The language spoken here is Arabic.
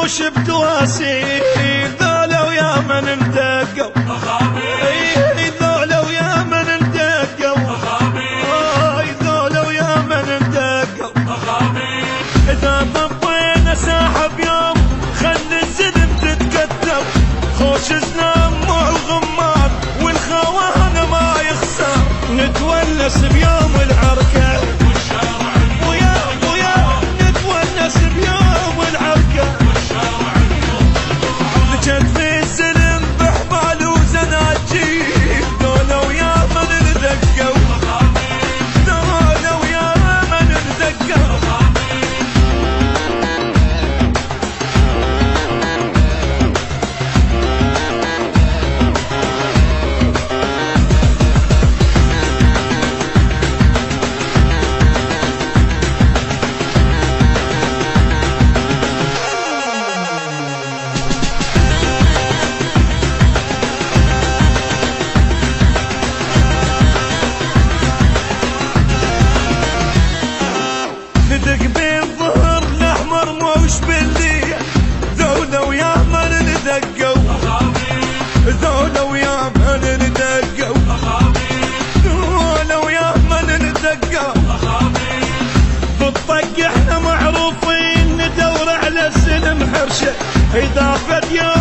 وش بدواسي ذولا ويا من اندقوا ذولا ويا من اندقوا ذولا ويا من اندقوا إذا طبينا ساحب يوم خلي الزلم تتكتب خوش زنام وغمار والخوان ما يخسر نتونس بيوم العركة نتونس بيوم العركة لجد في الزلم بحبال وزناجيل ذولا ويا من اندقوا ذولا ويا من اندقوا ندق بين ظهرنا احمر موش بالليل ذولا ويا من ندقوا ذولا ويا من ندقوا ذولا ويا من ندقوا بالطق احنا معروفين ندور على السلم حرشه اذا فد يوم